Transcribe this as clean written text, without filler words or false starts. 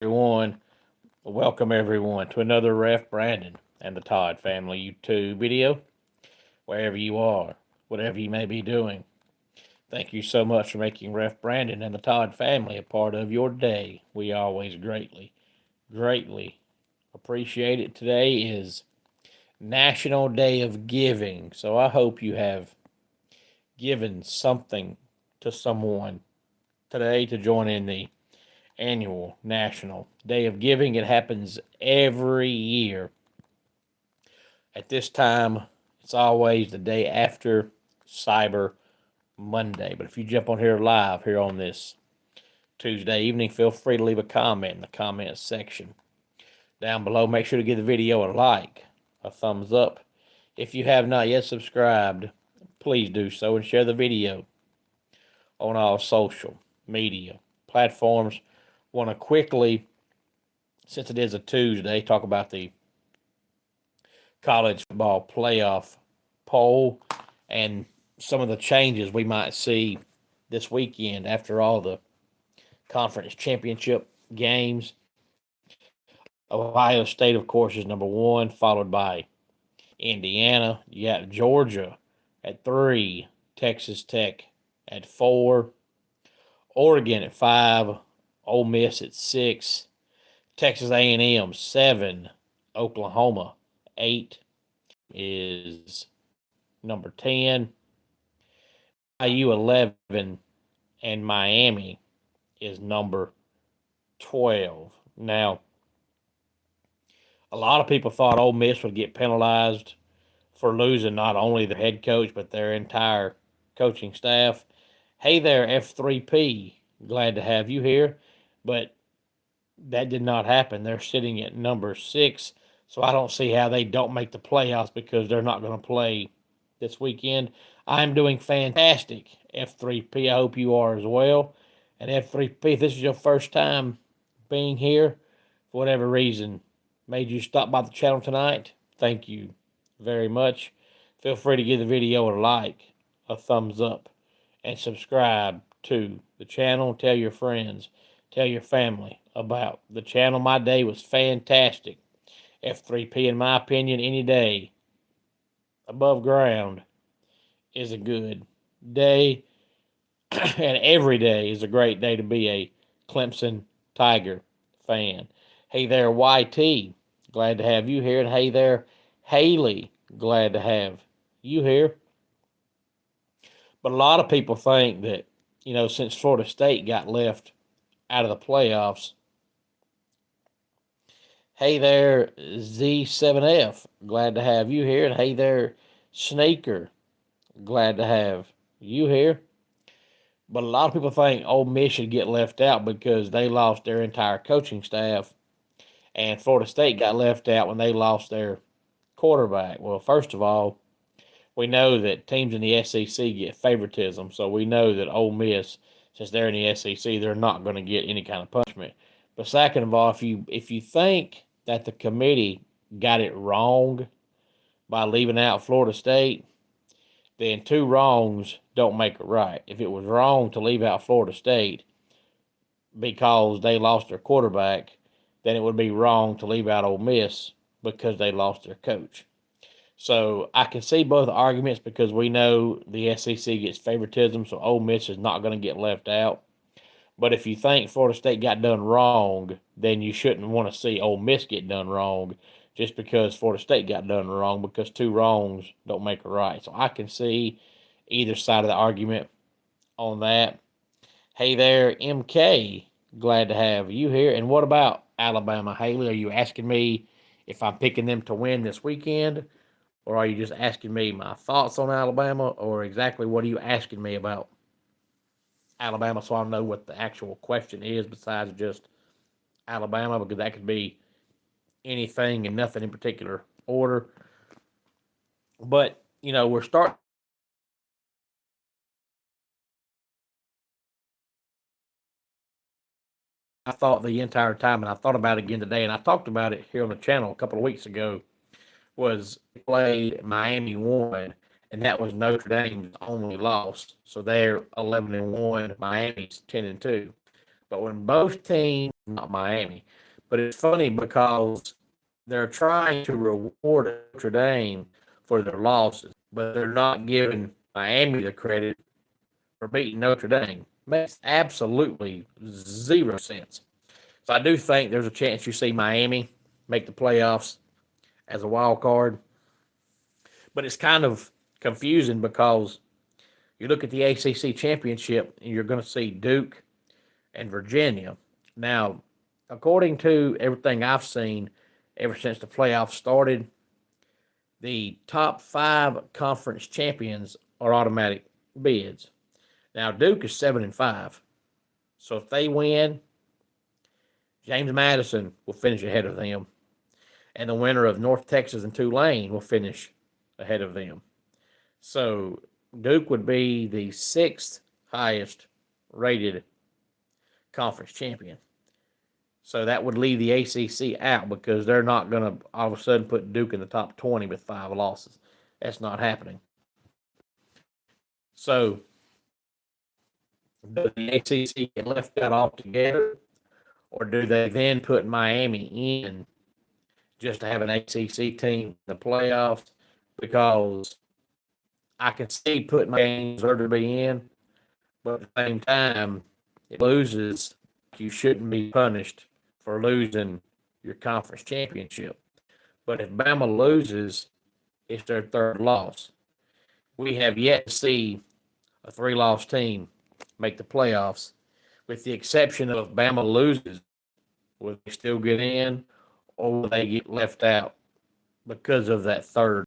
Everyone, welcome everyone to another Ref Brandon and the Todd Family YouTube video. Wherever you are, whatever you may be doing, thank you so much for making Ref Brandon and the Todd Family a part of your day. We always greatly appreciate it. Today is National Day of Giving, so I hope you have given something to someone today to join in the annual National Day of Giving. It happens every year. At this time, it's always the day after Cyber Monday. But if you jump on here live here on this Tuesday evening, feel free to leave a comment in the comments section down below. Make sure to give the video a like, a thumbs up. If you have not yet subscribed, please do so and share the video on all social media platforms. Want to quickly, since it is a Tuesday, talk about the college football playoff poll and some of the changes we might see this weekend after all the conference championship games. Ohio State, of course, is number one, followed by Indiana. You got Georgia at 3, Texas Tech at 4, Oregon at 5, Ole Miss at 6, Texas A&M 7, Oklahoma 8 is number 10, IU 11, and Miami is number 12. Now, a lot of people thought Ole Miss would get penalized for losing not only their head coach but their entire coaching staff. Hey there, F3P. Glad to have you here. But that did not happen. They're sitting at number 6, so I don't see how they don't make the playoffs because they're not going to play this weekend. I'm doing fantastic, F3P. I hope you are as well. And F3P, if this is your first time being here, for whatever reason, made you stop by the channel tonight, thank you very much. Feel free to give the video a like, a thumbs up, and subscribe to the channel. Tell your friends, tell your family about the channel. My day was fantastic. F3P, in my opinion, any day above ground is a good day, and every day is a great day to be a Clemson Tiger fan. Hey there, YT. Glad to have you here. And hey there, Haley. Glad to have you here. But a lot of people think that, since Florida State got left out of the playoffs, hey there, Z7F. Glad to have you here. And hey there, Sneaker. Glad to have you here. But a lot of people think Ole Miss should get left out because they lost their entire coaching staff, and Florida State got left out when they lost their quarterback. Well, first of all, we know that teams in the SEC get favoritism, so we know that Ole Miss, since they're in the SEC, they're not going to get any kind of punishment. But second of all, if you think that the committee got it wrong by leaving out Florida State, then two wrongs don't make it right. If it was wrong to leave out Florida State because they lost their quarterback, then it would be wrong to leave out Ole Miss because they lost their coach. So I can see both arguments because we know the SEC gets favoritism, so Ole Miss is not going to get left out. But if you think Florida State got done wrong, then you shouldn't want to see Ole Miss get done wrong just because Florida State got done wrong, because two wrongs don't make a right. So I can see either side of the argument on that. Hey there, MK. Glad to have you here. And what about Alabama, Haley? Are you asking me if I'm picking them to win this weekend? Or are you just asking me my thoughts on Alabama? Or exactly what are you asking me about Alabama, so I know what the actual question is besides just Alabama, because that could be anything and nothing in particular order. But, we're starting. I thought the entire time, and I thought about it again today, and I talked about it here on the channel a couple of weeks ago, was played Miami won, and that was Notre Dame's only loss. So they're 11-1, Miami's 10-2. But when both teams not Miami. But it's funny because they're trying to reward Notre Dame for their losses, but they're not giving Miami the credit for beating Notre Dame. Makes absolutely zero sense. So I do think there's a chance you see Miami make the playoffs as a wild card, but it's kind of confusing because you look at the ACC championship and you're going to see Duke and Virginia. Now, according to everything I've seen ever since the playoffs started, the top 5 conference champions are automatic bids. Now, Duke is 7-5. So if they win, James Madison will finish ahead of them. And the winner of North Texas and Tulane will finish ahead of them. So Duke would be the 6th highest rated conference champion. So that would leave the ACC out because they're not going to all of a sudden put Duke in the top 20 with 5 losses. That's not happening. So does the ACC get left out altogether, or do they then put Miami in just to have an ACC team in the playoffs? Because I can see putting games there to be in, but at the same time, it loses. You shouldn't be punished for losing your conference championship. But if Bama loses, it's their 3rd loss. We have yet to see a 3-loss team make the playoffs, with the exception of if Bama loses, will they still get in, or will they get left out because of that 3rd